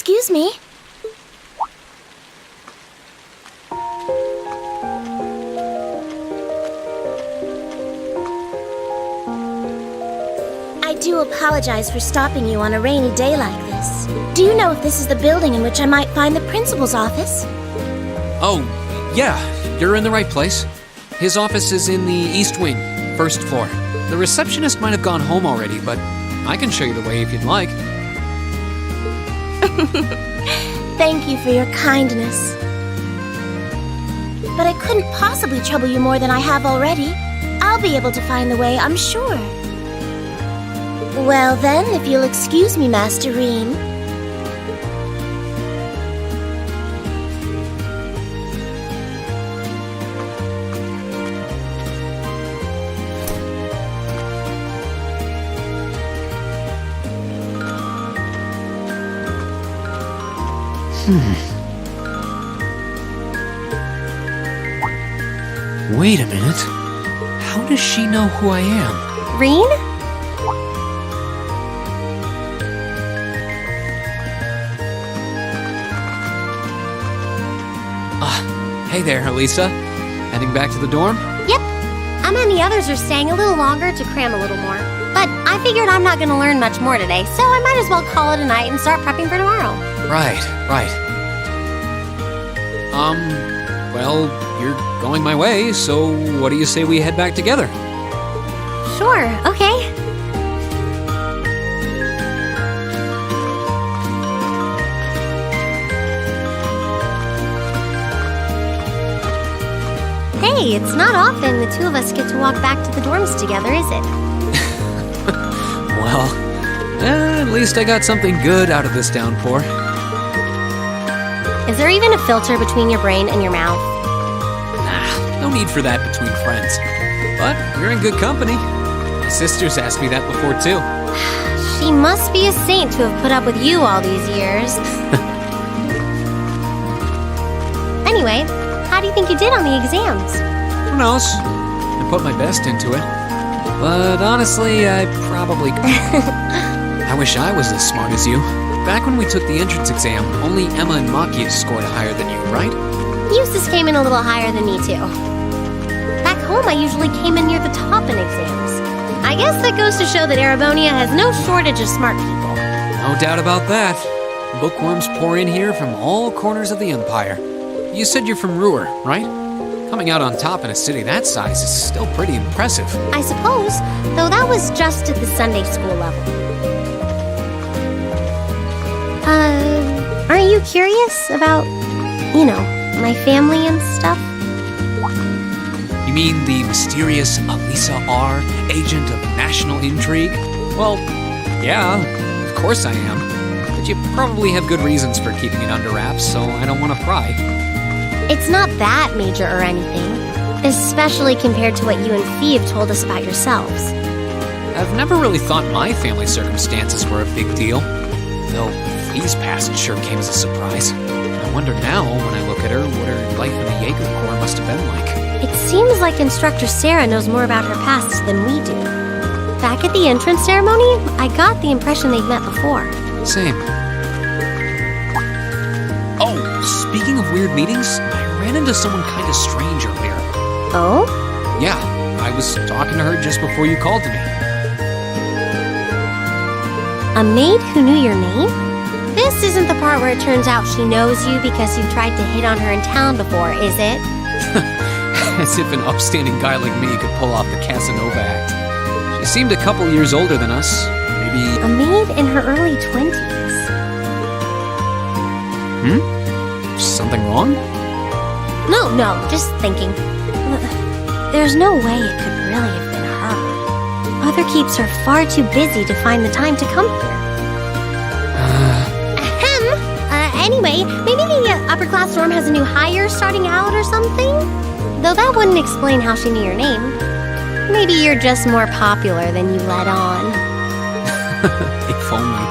Excuse me. I do apologize for stopping you on a rainy day like this. Do you know if this is the building in which I might find the principal's office? Oh, yeah, you're in the right place. His office is in the East Wing, first floor. The receptionist might have gone home already, but I can show you the way if you'd like. Thank you for your kindness. But I couldn't possibly trouble you more than I have already. I'll be able to find the way, I'm sure. Well then, if you'll excuse me, Master Rean. Wait a minute. How does she know who I am? Rean? Hey there, Elisa. Heading back to the dorm? Yep. Emma and the others are staying a little longer to cram a little more. But I figured I'm not going to learn much more today, so I might as well call it a night and start prepping for tomorrow. Right. Well, you're going my way, so what do you say we head back together? Sure, okay. Hey, it's not often the two of us get to walk back to the dorms together, is it? Well, at least I got something good out of this downpour. Is there even a filter between your brain and your mouth? Nah, no need for that between friends. But you're in good company. My sister's asked me that before, too. She must be a saint to have put up with you all these years. Anyway, how do you think you did on the exams? Who knows? I put my best into it. But honestly, I probably... I wish I was as smart as you. Back when we took the entrance exam, only Emma and Makius scored higher than you, right? Eustace came in a little higher than me, too. Back home, I usually came in near the top in exams. I guess that goes to show that Erebonia has no shortage of smart people. No doubt about that. Bookworms pour in here from all corners of the Empire. You said you're from Ruhr, right? Coming out on top in a city that size is still pretty impressive. I suppose, though that was just at the Sunday school level. Aren't you curious about, my family and stuff? You mean the mysterious Elisa R., agent of national intrigue? Well, yeah, of course I am. But you probably have good reasons for keeping it under wraps, so I don't want to pry. It's not that major or anything, especially compared to what you and Fee have told us about yourselves. I've never really thought my family circumstances were a big deal, though Fee's past sure came as a surprise. I wonder now, when I look at her, what her life in the Jaeger Corps must have been like. It seems like Instructor Sarah knows more about her past than we do. Back at the entrance ceremony, I got the impression they'd met before. Same. Oh, speaking of weird meetings, I ran into someone kind of strange earlier. Oh? Yeah, I was talking to her just before you called to me. A maid who knew your name? This isn't the part where it turns out she knows you because you've tried to hit on her in town before, is it? As if an upstanding guy like me could pull off the Casanova act. She seemed a couple years older than us. Maybe... A maid in her early 20s. Something wrong? No, just thinking. There's no way it could really have been her. Mother keeps her far too busy to find the time to come here. Anyway, maybe the upper class dorm has a new hire starting out or something? Though that wouldn't explain how she knew your name. Maybe you're just more popular than you let on. If only.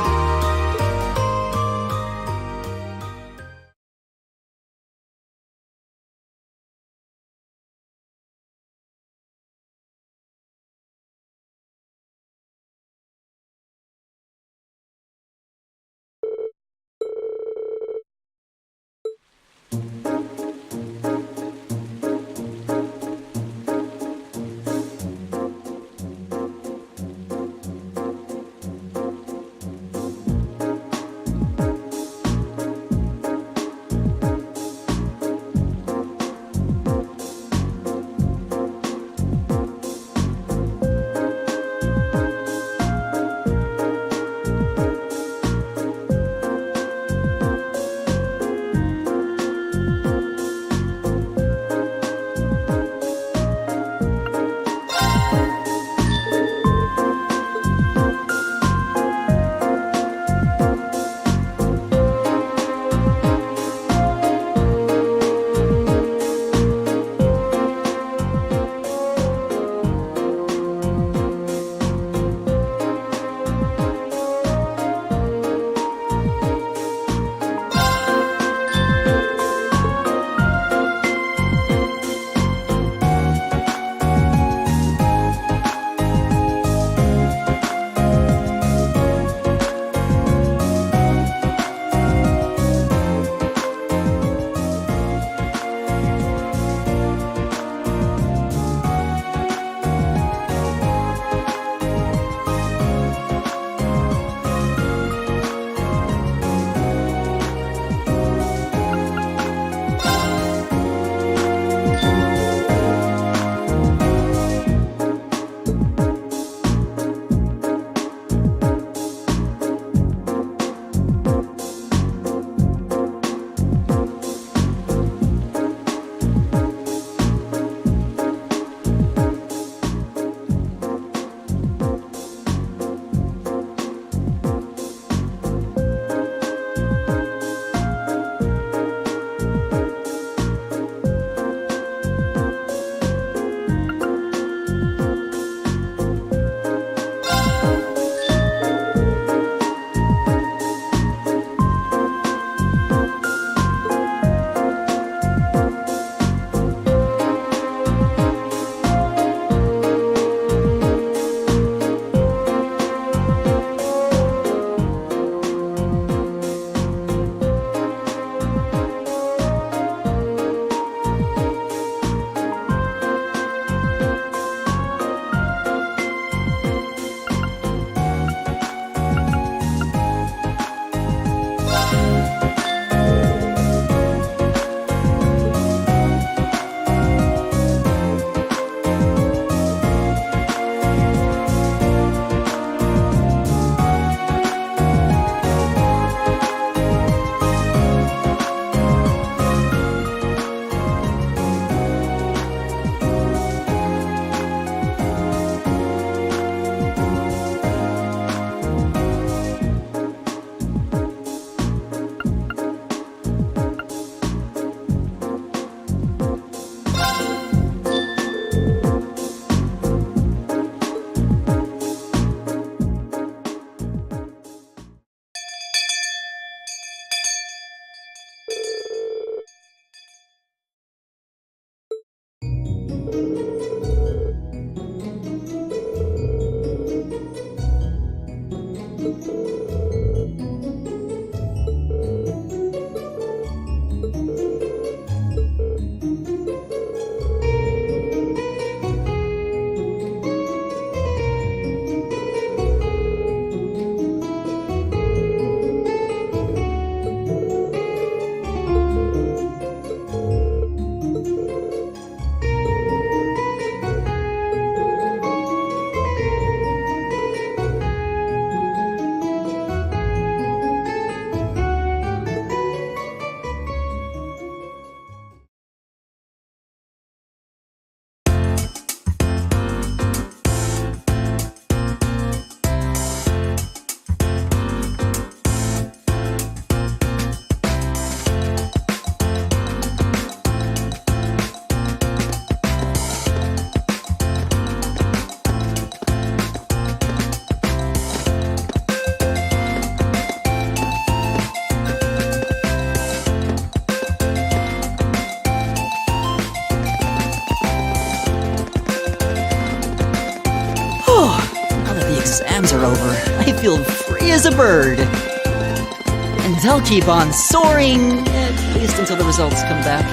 exams are over, I feel free as a bird. And I'll keep on soaring, at least until the results come back.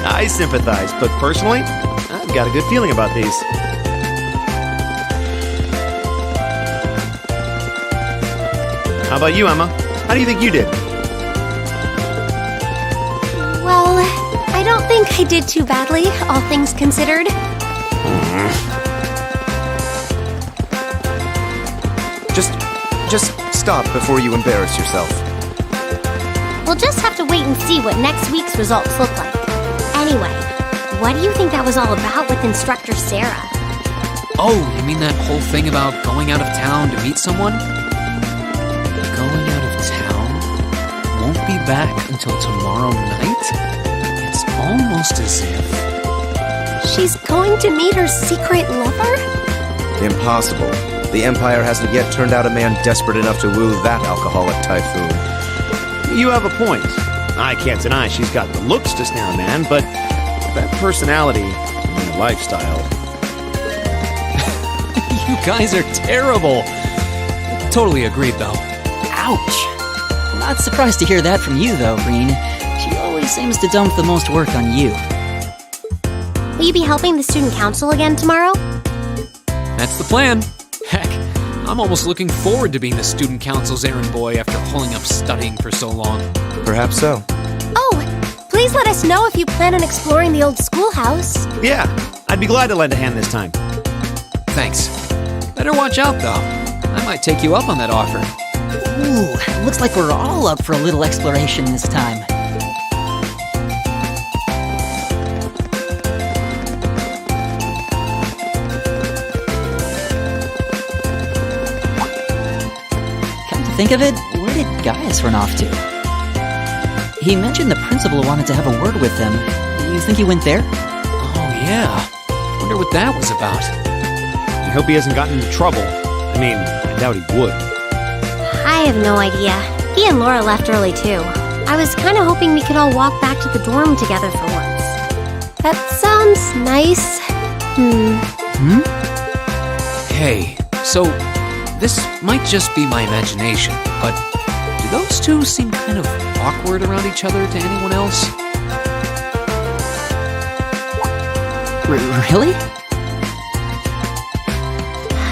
I sympathize, but personally, I've got a good feeling about these. How about you, Emma? How do you think you did? Well, I don't think I did too badly, all things considered. Just stop before you embarrass yourself. We'll just have to wait and see what next week's results look like. Anyway, what do you think that was all about with Instructor Sarah? Oh, you mean that whole thing about going out of town to meet someone? Going out of town? Won't be back until tomorrow night? It's almost as if... She's going to meet her secret lover? Impossible. The Empire hasn't yet turned out a man desperate enough to woo that alcoholic typhoon. You have a point. I can't deny she's got the looks to snare a man, but that personality and lifestyle. You guys are terrible. Totally agreed, though. Ouch. Not surprised to hear that from you, though, Green. She always seems to dump the most work on you. Will you be helping the student council again tomorrow? That's the plan. Heck, I'm almost looking forward to being the student council's errand boy after holding up studying for so long. Perhaps so. Oh, please let us know if you plan on exploring the old schoolhouse. Yeah, I'd be glad to lend a hand this time. Thanks. Better watch out, though. I might take you up on that offer. Ooh, looks like we're all up for a little exploration this time. Come to think of it, where did Gaius run off to? He mentioned the principal wanted to have a word with them. You think he went there? Oh, yeah. Wonder what that was about. I hope he hasn't gotten into trouble. I mean, I doubt he would. I have no idea. He and Laura left early too. I was kind of hoping we could all walk back to the dorm together for once. That sounds nice. Hey, so this might just be my imagination, but do those two seem kind of awkward around each other to anyone else? Really?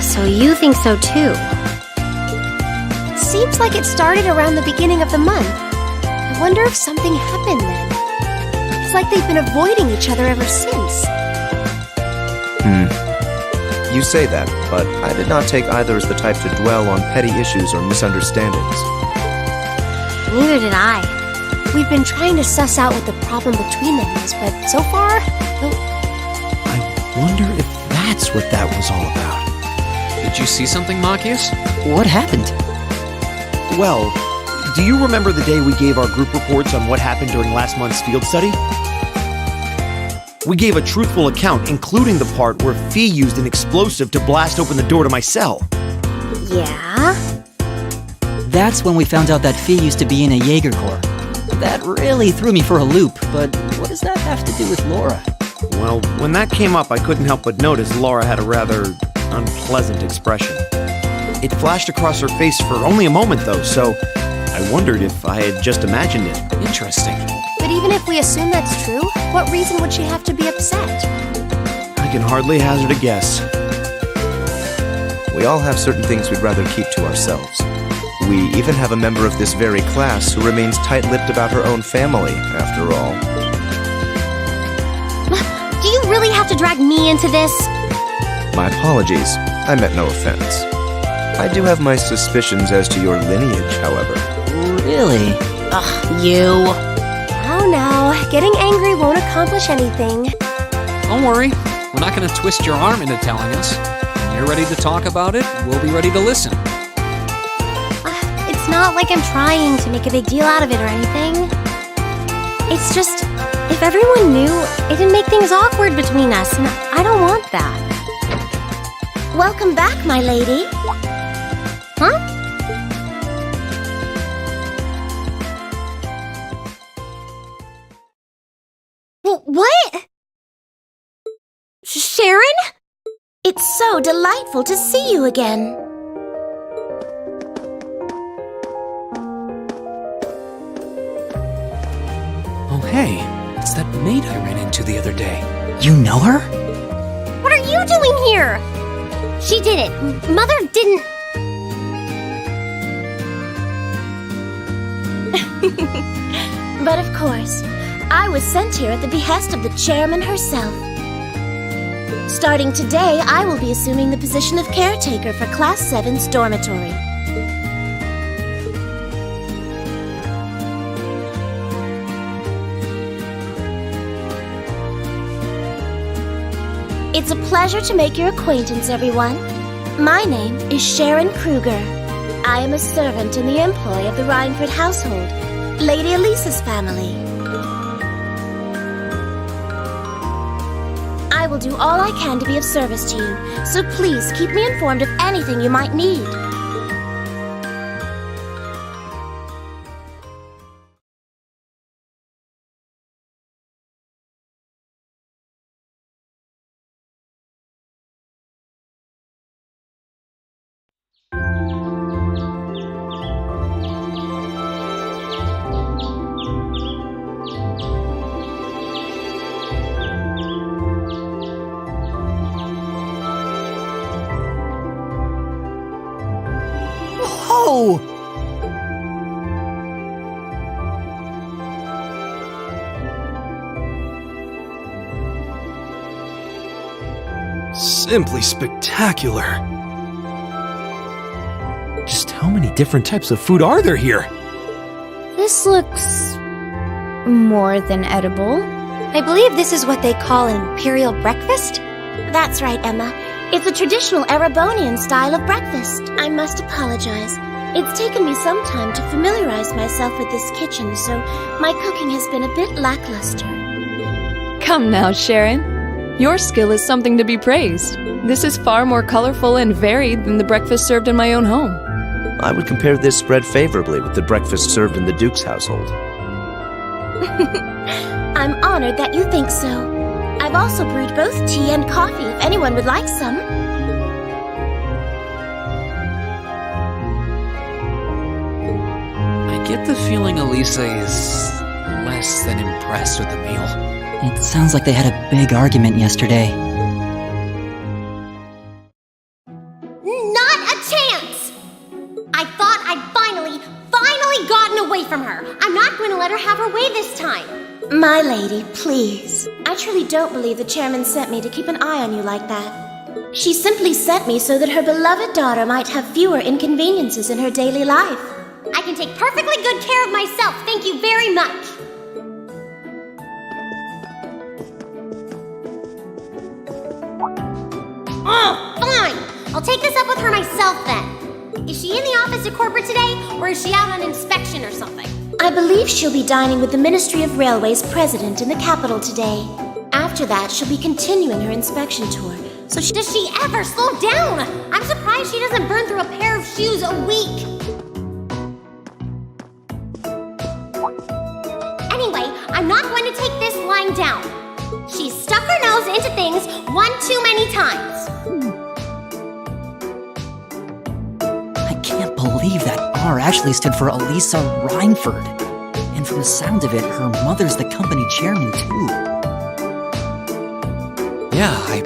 So you think so too? It seems like it started around the beginning of the month. I wonder if something happened then. It's like they've been avoiding each other ever since. You say that, but I did not take either as the type to dwell on petty issues or misunderstandings. Neither did I. We've been trying to suss out what the problem between them is, but so far, no. I wonder if that's what that was all about. Did you see something, Machias? What happened? Well, do you remember the day we gave our group reports on what happened during last month's field study? We gave a truthful account, including the part where Fee used an explosive to blast open the door to my cell. Yeah? That's when we found out that Fee used to be in a Jaeger Corps. That really threw me for a loop, but what does that have to do with Laura? Well, when that came up, I couldn't help but notice Laura had a rather unpleasant expression. It flashed across her face for only a moment, though, so I wondered if I had just imagined it. Interesting. But even if we assume that's true, what reason would she have to be upset? I can hardly hazard a guess. We all have certain things we'd rather keep to ourselves. We even have a member of this very class who remains tight-lipped about her own family, after all. Do you really have to drag me into this? My apologies. I meant no offense. I do have my suspicions as to your lineage, however. Really? Ugh, you. Oh no, getting angry won't accomplish anything. Don't worry. We're not going to twist your arm into telling us. When you're ready to talk about it, we'll be ready to listen. It's not like I'm trying to make a big deal out of it or anything. It's just, if everyone knew, it'd make things awkward between us, and I don't want that. Welcome back, my lady. Huh? What? Sharon? It's so delightful to see you again. Oh, hey, it's that maid I ran into the other day. You know her? What are you doing here? She did it. Mother didn't. But of course, I was sent here at the behest of the chairman herself. Starting today, I will be assuming the position of caretaker for Class 7's dormitory. It's a pleasure to make your acquaintance, everyone. My name is Sharon Kruger. I am a servant in the employ of the Rhineford household, Lady Elisa's family. I will do all I can to be of service to you, so please keep me informed of anything you might need. Oh! Simply spectacular. Just how many different types of food are there here? This looks more than edible. I believe this is what they call an imperial breakfast. That's right, Emma. It's a traditional Erebonian style of breakfast. I must apologize. It's taken me some time to familiarize myself with this kitchen, so my cooking has been a bit lackluster. Come now, Sharon. Your skill is something to be praised. This is far more colorful and varied than the breakfast served in my own home. I would compare this spread favorably with the breakfast served in the Duke's household. I'm honored that you think so. I've also brewed both tea and coffee if anyone would like some. I get the feeling Elisa is less than impressed with the meal. It sounds like they had a big argument yesterday. Not a chance! I thought I'd finally gotten away from her. I'm not going to let her have her way this time. My lady, please. I truly don't believe the chairman sent me to keep an eye on you like that. She simply sent me so that her beloved daughter might have fewer inconveniences in her daily life. I can take perfectly good care of myself, thank you very much. Oh, fine! I'll take this up with her myself then. Is she in the office at corporate today, or is she out on inspection or something? I believe she'll be dining with the Ministry of Railways president in the capital today. After that, she'll be continuing her inspection tour. So Does she ever slow down? I'm surprised she doesn't burn through a pair of shoes a week. Anyway, I'm not going to take this lying down. She's stuck her nose into things one too many times. I can't believe that R actually stood for Elisa Rhineford. And from the sound of it, her mother's the company chairman too. Yeah, I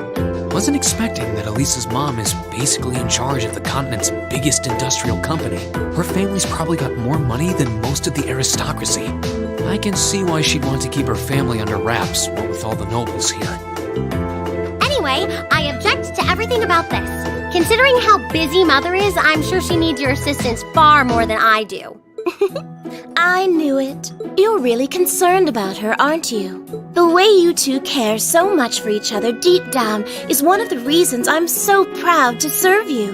wasn't expecting that Elisa's mom is basically in charge of the continent's biggest industrial company. Her family's probably got more money than most of the aristocracy. I can see why she'd want to keep her family under wraps, what with all the nobles here. Anyway, I object to everything about this. Considering how busy Mother is, I'm sure she needs your assistance far more than I do. I knew it. You're really concerned about her, aren't you? The way you two care so much for each other deep down is one of the reasons I'm so proud to serve you.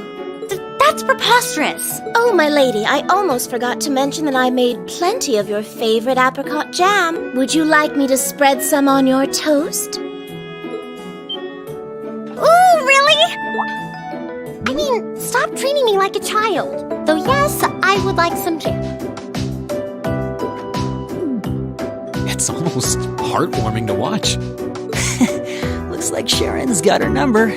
That's preposterous. Oh, my lady, I almost forgot to mention that I made plenty of your favorite apricot jam. Would you like me to spread some on your toast? Ooh, really? I mean, stop treating me like a child. Though yes, I would like some jam. It's almost heartwarming to watch. Looks like Sharon's got her number.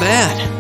bad.